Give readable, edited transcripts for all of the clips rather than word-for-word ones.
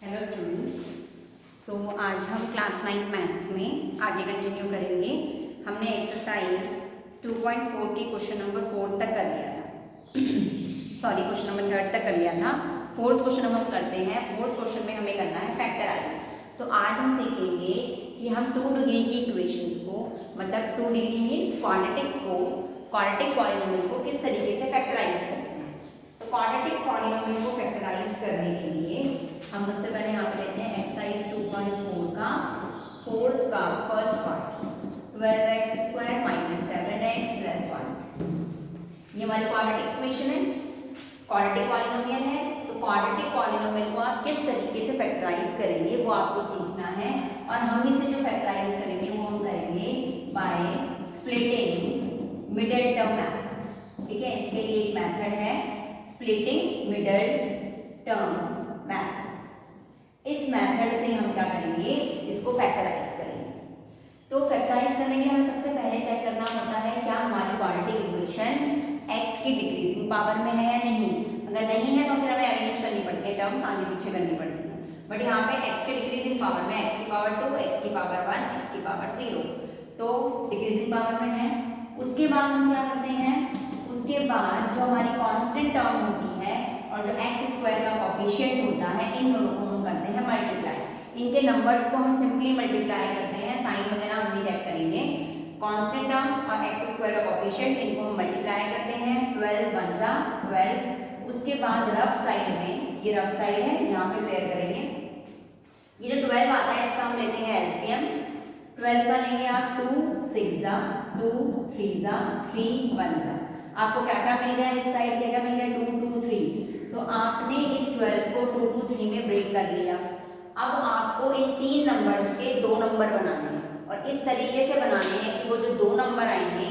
Hello students. आज हम class 9 maths में आगे कंटिन्यू करेंगे। हमने एक्सरसाइज 2.4 की क्वेश्चन नंबर 4 तक कर लिया था क्वेश्चन नंबर 3 तक कर लिया था। फोर्थ क्वेश्चन हम करते हैं। फोर्थ क्वेश्चन में हमें करना है फैक्टराइज। तो आज हम सीखेंगे कि हम 2 डिग्री की इक्वेशंस को, मतलब 2 डिग्री मीन्स क्वाड्रेटिक पॉलिनोमियल को किस तरीके से फैक्टराइज करते हैं। तो क्वाड्रेटिक पॉलिनोमियल को फैक्टराइज करने के लिए हम सबसे पहले यहाँ पे लेते हैं एक्सरसाइज 2.4 का फर्स्ट पार्ट 12x² - 7x + 1। ये हमारी क्वाड्रेटिक इक्वेशन है, क्वाड्रेटिक पॉलिनोमियल है। तो क्वाड्रेटिक पॉलिनोमियल को आप किस तरीके से फैक्टराइज करेंगे वो आपको सीखना है। और हम इसे जो फैक्टराइज करेंगे वो हम करेंगे by splitting middle term method. ठीक है, इसके लिए एक मेथड है स्प्लिटिंग मिडिल टर्म मैथड। इस मेथड से हम क्या करेंगे, इसको फैक्टराइज करेंगे। तो फैक्टराइज करने के लिए हमें सबसे पहले चेक करना होता है क्या हमारी क्वाड्रेटिक इक्वेशन x की डिक्रीजिंग पावर में है या नहीं। अगर नहीं है तो फिर हमें अरेंज करनी पड़ती है, टर्म्स आगे पीछे करनी पड़ती है। बट यहाँ पे x की डिक्रीजिंग पावर में x की पावर 2, x की पावर 1, x की पावर 0, तो डिक्रीजिंग पावर में है। उसके बाद हम क्या करते हैं, उसके बाद जो हमारी कांस्टेंट टर्म होती है और जो x² का कोफिशिएंट होता है, इन दोनों को हम करते हैं मल्टीप्लाई। इनके नंबर्स को हम सिंपली मल्टीप्लाई करते हैं, साइन वगैरह हम नहीं चेक करेंगे। कांस्टेंट टर्म और x² का कोफिशिएंट, इनको हम मल्टीप्लाई करते हैं। 12 1 जा 12। उसके बाद रफ साइड में, ये रफ साइड है, यहाँ पे फेयर करेंगे। ये जो 12 आता है इसका हम लेते हैं एलसीएम। 12 का लेंगे आप 2 6 जा 2 3 जा 3 1 जा। आपको क्या क्या मिल गया, इस साइड क्या क्या मिल गया, 2 2 3। तो आपने इस 12 को 2 2 3 में ब्रेक कर लिया। अब आपको इन 3 नंबर्स के 2 नंबर बनाने हैं और इस तरीके से बनाने हैं कि वो जो 2 नंबर आएंगे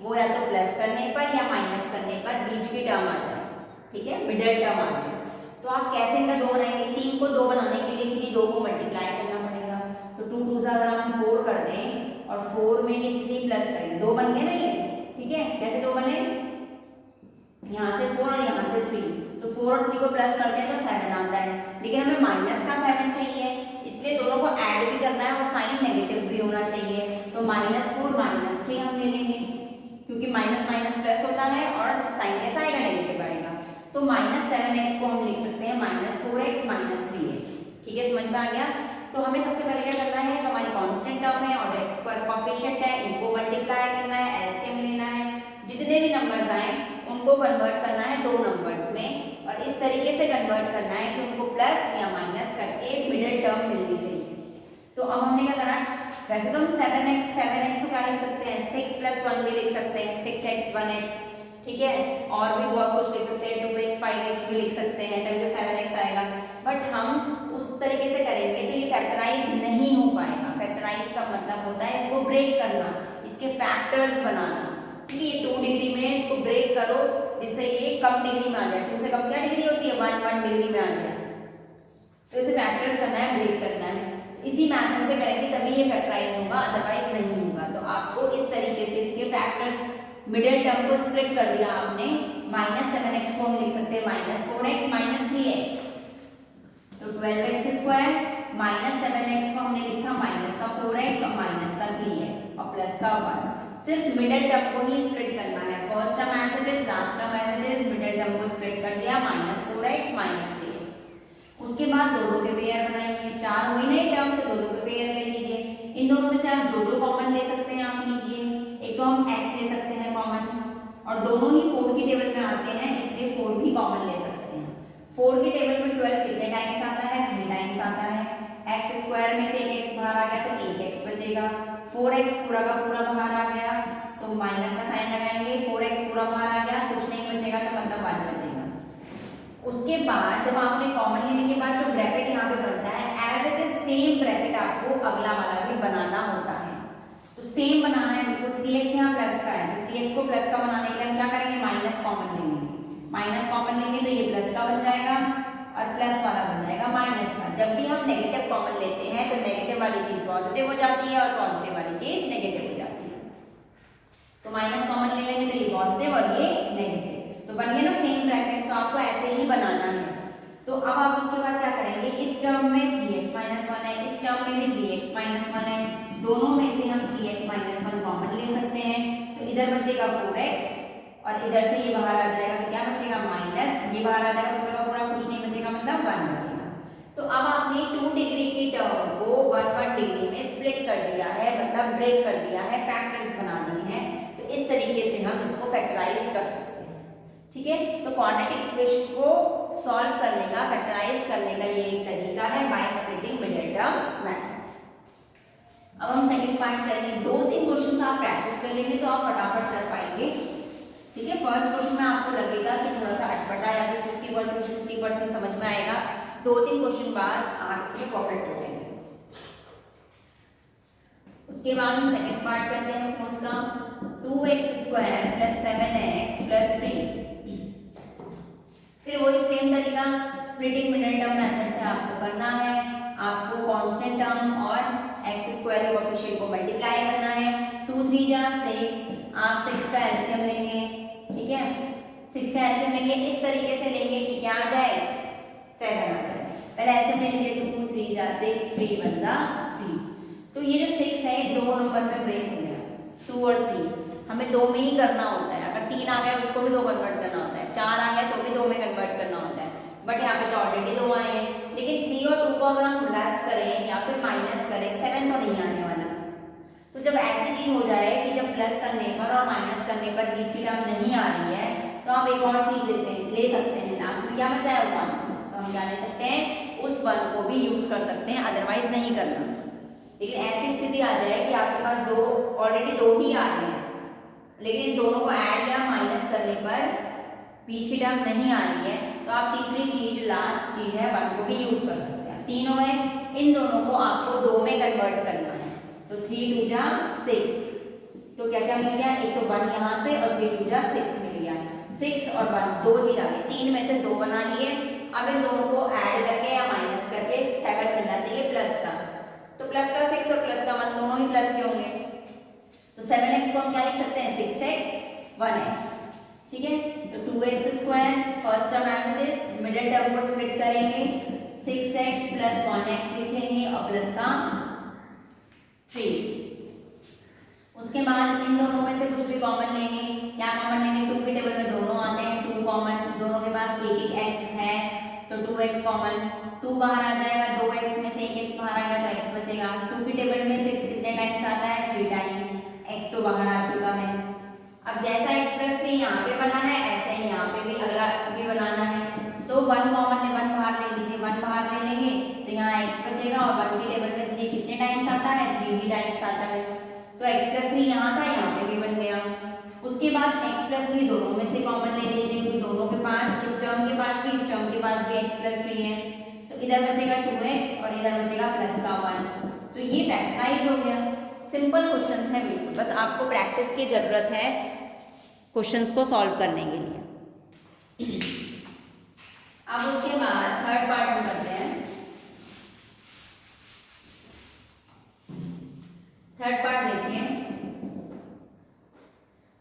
वो या तो प्लस करने पर या माइनस करने पर बीच की टर्म आ जाए। ठीक है, मिडिल टर्म आ जाए। तो आप कैसे इनका 2 बनाएंगे, 3 को 2 बनाने के लिए किन्हीं 2 को मल्टीप्लाई करना पड़ेगा। तो 2 2 अगर हम 4 कर दें और 4 में ये 3 प्लस करें, 2 बन गए ना ये। ठीक है, कैसे 2 बने, यहाँ से 4 और यहाँ से 3। तो 4 और 3 को प्लस करते हैं तो 7 आता है, लेकिन हमें माइनस का 7 चाहिए, इसलिए दोनों को ऐड भी करना है और साइन नेगेटिव भी होना चाहिए। तो -4 -3 हम ले लेंगे, क्योंकि माइनस माइनस प्लस होता है और साइन कैसा आएगा, नेगेटिव आएगा। तो -7x को हम लिख सकते हैं -4x -3x। ठीक है, समझ में आ गया। तो हमें सबसे पहले क्या करना है, जो हमारी कांस्टेंट टर्म है और x² कोफिशिएंट है, इनको मल्टीप्लाई करना है, एलसीएम लेना है। जितने भी नंबर्स आए उनको कन्वर्ट करना है 2 नंबर्स में और इस तरीके से कन्वर्ट करना है कि उनको प्लस या माइनस करके मिडिल टर्म मिलनी चाहिए। तो अब हमने क्या करा, वैसे तो हम 7x को क्या लिख सकते हैं, 6 + 1 भी लिख सकते हैं, 6x 1x। ठीक है, और भी बहुत कुछ लिख सकते हैं, 2x 5x भी लिख सकते हैं, तभी तो 7x आएगा। बट हम उस तरीके से करेंगे तो ये फैक्टराइज नहीं हो पाएगा। फैक्टराइज का मतलब होता है इसको ब्रेक करना, इसके फैक्टर्स बनाना। ये 2 डिग्री में इसको ब्रेक करो जिससे ये कम डिग्री में आ जाए। 2 से कम क्या डिग्री होती है, 1 डिग्री में आ जाए। तो इसे फैक्टर्स करना है, ब्रेक करना है। इसी मैथड से करेंगे तभी ये फैक्टराइज होगा, अदरवाइज नहीं होगा। तो आपको इस तरीके से इसके फैक्टर्स, मिडिल टर्म को स्प्लिट कर दिया आपने। -7x को हम लिख सकते हैं -4x -3x। तो 12x² -7x को हमने लिखा -4x और -3x और प्लस का 1। सिर्फ मिडिल टर्म को ही स्प्लिट करना है, first term as it is, last term as it is, middle term को स्प्लिट कर दिया -4x -3x। उसके बाद 2 के पेयर बनाएंगे, 4 हुई नहीं टर्म तो 2 के पेयर ले लीजिए। इन दोनों में से आप जो कॉमन ले सकते हैं आप लीजिए। एक तो हम x ले सकते हैं कॉमन, और दोनों ही 4 की टेबल में आते हैं इसलिए 4 भी कॉमन ले सकते हैं। 4 की टेबल में 12 कितने टाइम्स आता है, 3 टाइम्स आता है। x² में से एक x बाहर आ गया तो 1x बचेगा। 4x पूरा का पूरा बाहर आ गया तो माइनस का साइन लगाएंगे। 4x पूरा बाहर आ गया, कुछ नहीं बचेगा तो मतलब 1 बचेगा। उसके बाद जब आपने कॉमन लेने के बाद जो ब्रैकेट यहाँ पे बनता है, as it is same bracket आपको अगला वाला भी बनाना होता है। तो सेम बनाना है बिल्कुल। 3x यहाँ प्लस का है तो 3x को प्लस का बनाने के लिए हम क्या करेंगे, माइनस कॉमन लेंगे। माइनस कॉमन लेंगे तो ये प्लस का बन जाएगा और प्लस वाला बन जाएगा माइनस का। जब भी हम नेगेटिव कॉमन लेते हैं तो नेगेटिव वाली चीज पॉजिटिव हो जाती है और पॉजिटिव वाली चीज नेगेटिव हो जाती है। तो माइनस कॉमन ले लेंगे तो ये पॉजिटिव और ये नेगेटिव, तो बन गया ना सेम ब्रैकेट। तो आपको ऐसे ही बनाना है। तो अब आप इसके बाद क्या करेंगे, इस इस टर्म में 3x माइनस 1 है, इस टर्म में भी 3x माइनस 1 है, दोनों में से हम 3x माइनस 1 कॉमन ले सकते हैं, तो इधर बचेगा 4x और इधर से ये बाहर आ जाएगा, तो क्या बचेगा माइनस, ये बाहर आ जाएगा, पूरा का पूरा कुछ नहीं बचेगा, मतलब 1 बचेगा। तो अब आपने 2 डिग्री की टर्म को 1 डिग्री में स्प्लिट कर दिया है, मतलब ब्रेक कर दिया है, फैक्टर्स बना दिए हैं, तो इस तरीके से हम इसको फैक्टराइज कर सकते हैं, ठीक है। तो क्वाड्रेटिक इक्वेशन को सॉल्व करने का, फैक्टराइज करने का ये एक तरीका है by splitting middle term method. अब हम सेकंड पार्ट करेंगे, 2-3 क्वेश्चंस आप प्रैक्टिस कर लेंगे तो आप फटाफट कर पाएंगे, ठीक है। फर्स्ट क्वेश्चन में आपको लगेगा कि थोड़ा सा अटपटा या फिर 50% 60% समझ में आएगा, 2-3 क्वेश्चन बाद आप इसमें परफेक्ट हो जाएंगे। उसके बाद हम सेकंड पार्ट करते हैं फोर्थ का, 2x² + 7x + 3। फिर वही सेम तरीका स्प्लिटिंग मिडिल टर्म मेथड से आपको करना है, आपको कांस्टेंट टर्म और x² के कोएफिशिएंट को मल्टीप्लाई करना है, 2 3 जा 6, आप 6 का एलसीएम लेंगे, ठीक है, 6 का एलसीएम लेंगे, इस तरीके से लेंगे कि क्या आ जाए 7 आ जाए। पहले एलसीएम ले लीजिए, 2 3 जा 6, 3 1 जा 3। तो ये जो 6 है दो नंबर में ब्रेक हो गया, 2 और 3 हमें 2 में ही करना होता है, अगर 3 आ गया उसको भी 2 कन्वर्ट करना होता है, 4 आ गया तो भी 2 में कन्वर्ट करना होता है, बट यहाँ पे तो ऑलरेडी 2 आए हैं। लेकिन 3 और 2 को अगर हम प्लस करें या फिर माइनस करें, 7 तो नहीं आने वाला। तो जब ऐसी चीज हो जाए कि जब प्लस करने पर और माइनस करने पर बीच की टर्म नहीं आ रही है, तो आप एक और चीज ले सकते हैं, लास्ट में क्या बचा है 1, तो हम क्या ले सकते हैं, उस 1 को भी यूज कर सकते हैं, अदरवाइज नहीं करना। लेकिन ऐसी स्थिति आ जाए कि आपके पास दो ऑलरेडी 2 ही आ रहे हैं, लेकिन इन दोनों को ऐड या माइनस करने पर बीच की टर्म नहीं आ रही है, तो आप तीसरी चीज, लास्ट चीज है 1 को भी यूज कर सकते हैं। तीनों है, इन दोनों को आपको 2 में कन्वर्ट करना है, तो 3 2 जा 6, तो क्या क्या मिल गया, एक तो 1 यहाँ से और 3 2 जा 6 मिल गया, 6 और 1 दो चीज आ गई, 3 में से 2 बना लिए। अब इन दोनों को ऐड करके या माइनस करके 7 मिलना चाहिए प्लस का, तो प्लस का 6 और प्लस का 1 दोनों ही प्लस के होंगे, तो 7x को हम क्या लिख सकते हैं 6x 1x, ठीक है। तो 2x² first term as it is, middle term को स्प्लिट करेंगे, 6x + 1x लिखेंगे और प्लस का 3। उसके बाद इन दोनों में से कुछ भी कॉमन लेंगे, क्या कॉमन लेंगे, 2 की टेबल में दोनों आते हैं, 2 कॉमन, दोनों के पास एक x है, तो 2x कॉमन, 2 बाहर आ जाएगा, 2x में से एक x बाहर आ गया तो x बचेगा। 2 की टेबल में 6 कितने टाइम्स आता है, 3 टाइम्स, x तो बाहर आ चुका है। अब जैसा x + 3 यहाँ पे बना है, ऐसे ही यहाँ पे भी अगला भी बनाना है, तो 1 कॉमन है, 1 बाहर ले लीजिए, 1 बाहर ले लेंगे तो यहाँ x बचेगा, और 1 की टेबल में 3 कितने टाइम्स आता है, 3 ही टाइम्स आता है, तो x + 3 यहाँ था, यहाँ पे भी बन गया। उसके बाद x + 3 दोनों में से कॉमन ले लीजिए, क्योंकि दोनों के पास, इस टर्म के पास भी इस टर्म के पास भी x + 3 है, तो इधर बचेगा 2x और इधर बचेगा प्लस का 1, तो ये फैक्टराइज हो गया। सिंपल क्वेश्चंस है बिल्कुल, बस आपको प्रैक्टिस की जरूरत है क्वेश्चंस को सॉल्व करने के लिए। अब उसके बाद थर्ड पार्ट हम करते हैं। थर्ड पार्ट देखिए,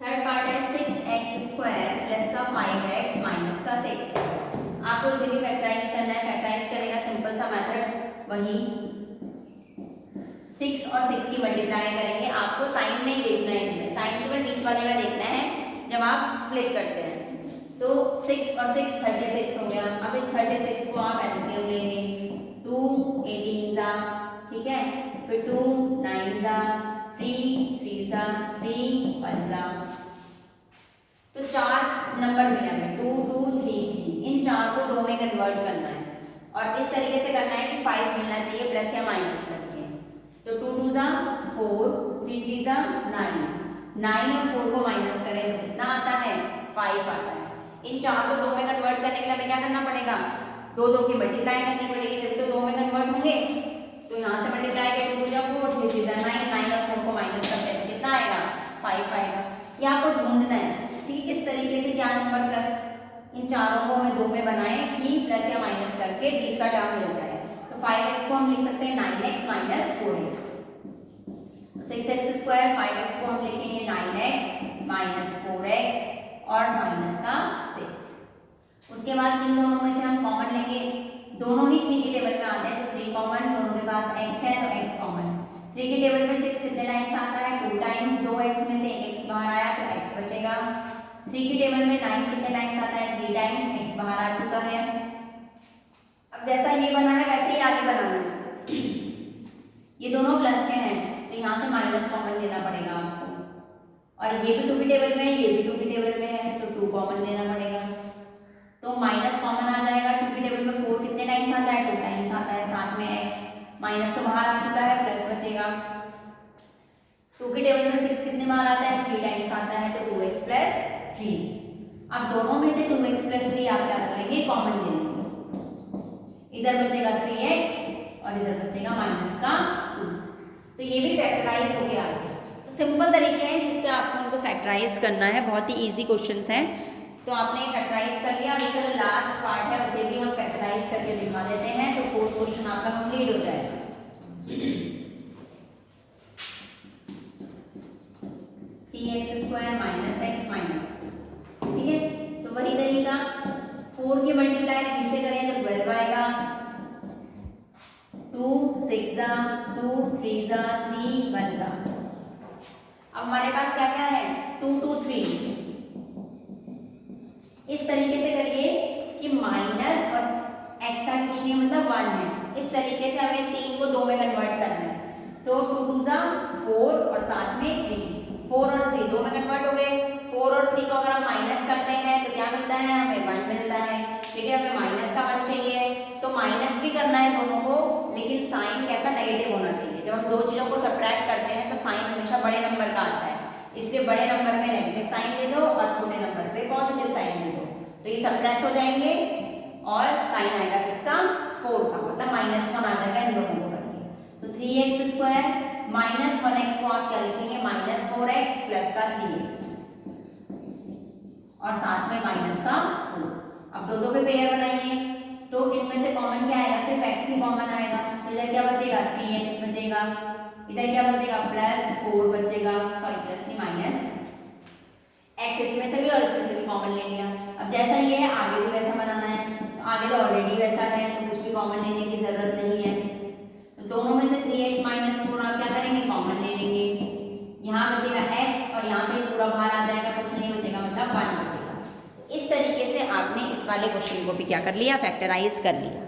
थर्ड पार्ट है 6x² + का 5x - का 6। आपको इसे भी फैक्टराइज करना है, फैक्टराइज करेगा सिंपल सा मेथड, वही 6 और 6 की मल्टीप्लाई करेंगे। आपको साइन नहीं देखना है, इनमें साइन केवल बीच वाले का देखना है जब आप स्प्लिट करते हैं। तो 6 और 6 36 हो गया। अब इस 36 को आप एलसीएम लेंगे, 2 18 जा, ठीक है, फिर 2 9 जा, 3 3 जा, 3 1 जा, तो 4 नंबर मिले हमें, 2 2 3 3, इन 4 को 2 में कन्वर्ट करना है, और इस तरीके से करना है कि 5 मिलना चाहिए प्लस या माइनस करके, तो 2 2 जा 4, 3 3 जा 9, 9 और 4 को माइनस करें तो कितना आता है, 5 आता है। इन 4 को 2 में कन्वर्ट करने के लिए हमें क्या करना पड़ेगा, 2 2 की मल्टीप्लाई करनी पड़ेगी, जब तो 2 में कन्वर्ट होंगे तो यहाँ से मल्टीप्लाई करें, 2 जा 4, 3 3 जा 9, 9 और 4 को माइनस करते हैं तो कितना आएगा, 5 आएगा। ये आपको ढूंढना है, ठीक, इस तरीके से क्या नंबर प्लस, इन चारों को हमें 2 में बनाए कि प्लस या माइनस करके बीच का टर्म मिल जाए। तो 5x को हम लिख सकते हैं 9x - 4x, 6x², 5x को हम लिखेंगे 9x - 4x और माइनस का 6। उसके बाद इन दोनों में से हम कॉमन लेंगे, दोनों ही 3 की टेबल में आते हैं, तो 3 कॉमन, दोनों के पास x है तो x कॉमन। 3 की टेबल में 6 कितने टाइम्स आता है, 2 टाइम्स, 2x में से 1x बाहर आया तो x बचेगा। 3 की टेबल में 9 कितने टाइम्स आता है, 3 टाइम्स, x बाहर आ चुका है। अब जैसा ये बना है वैसे ही आगे बनाना है। ये दोनों प्लस के हैं तो यहाँ से माइनस कॉमन लेना पड़ेगा आपको, और ये भी 2 की टेबल में है, ये भी 2 की टेबल में है, तो 2 कॉमन लेना पड़ेगा। तो माइनस कॉमन आ जाएगा। 2 की टेबल में 4 कितने टाइम्स आता है, 2 टाइम्स आता है, साथ में x, माइनस तो बाहर आ चुका है, प्लस बचेगा। 2 की टेबल में 6 कितने बार आता है, 3 टाइम्स आता है, तो 2x प्लस 3। अब दोनों में से 2x प्लस 3 आप क्या कर लेंगे, कॉमन ले लेंगे। इधर बचेगा 3x और इधर बचेगा माइनस का 2। तो ये भी फैक्टराइज हो गया। तो सिंपल तरीके हैं जिससे आपको उनको फैक्टराइज करना है, बहुत ही ईजी क्वेश्चंस हैं। तो आपने फैक्टराइज कर लिया, इसका जो लास्ट पार्ट है उसे भी हम फैक्टराइज करके दिखा देते हैं, तो 4th क्वेश्चन आपका कंप्लीट हो जाएगा। (3x² - x - 4) ठीक है, तो वही तरीका 4 के मल्टीप्लाई 3 से करें तो 12 आएगा। 2 6 जा 2 3 जा 3 1 जा। अब हमारे पास क्या क्या है, 2 2 3। इस तरीके से करिए कि माइनस और x का कुछ नहीं मतलब 1 है। इस तरीके से हमें 3 को 2 में कन्वर्ट करना है, तो 2 2 जा 4 और साथ में 3, 4 और 3 2 में कन्वर्ट हो गए। 4 और 3 को अगर हम माइनस करते हैं तो क्या मिलता है, हमें 1 मिलता है। लेकिन हमें माइनस का 1 चाहिए, तो माइनस भी करना है दोनों को, लेकिन साइन कैसा, नेगेटिव होना चाहिए। जब हम दो चीज़ों को सब्ट्रैक्ट करते हैं तो साइन हमेशा बड़े नंबर का आता है, इसलिए बड़े नंबर में नेगेटिव साइन दे दो और छोटे नंबर पे पॉजिटिव साइन दे दो, तो ये सब्ट्रैक्ट हो जाएंगे और साइन आएगा किसका, 4 का, मतलब -1 आ जाएगा इन दोनों को करके। तो 3x² - 1x को आप क्या लिखेंगे, -4x प्लस का 3x और साथ में माइनस का 4। अब दो पे पेयर बनाइए, तो इनमें से कॉमन क्या आएगा, सिर्फ x ही कॉमन आएगा, तो इधर क्या बचेगा, 3x बचेगा। इधर क्या बचेगा, +4 बचेगा, सॉरी प्लस नहीं माइनस, x इसमें से भी और इसमें से भी कॉमन ले लिया। अब जैसा ये है आगे भी वैसा बनाना है, तो आगे तो ऑलरेडी वैसा है तो कुछ भी कॉमन लेने की जरूरत नहीं है। तो दोनों में से 3x - 4 आप क्या करेंगे, कॉमन ले लेंगे। यहाँ बचेगा x और यहाँ से पूरा बाहर आ जाएगा, कुछ नहीं बचेगा, मतलब 1 बचेगा। इस तरीके से आपने इस वाले क्वेश्चन को भी क्या कर लिया, फैक्टराइज कर लिया।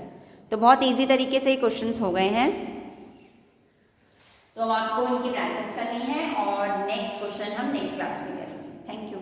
तो बहुत इजी तरीके से ये क्वेश्चंस हो गए हैं। तो अब आपको इनकी प्रैक्टिस करनी है और नेक्स्ट क्वेश्चन हम नेक्स्ट क्लास में करेंगे। Thank you.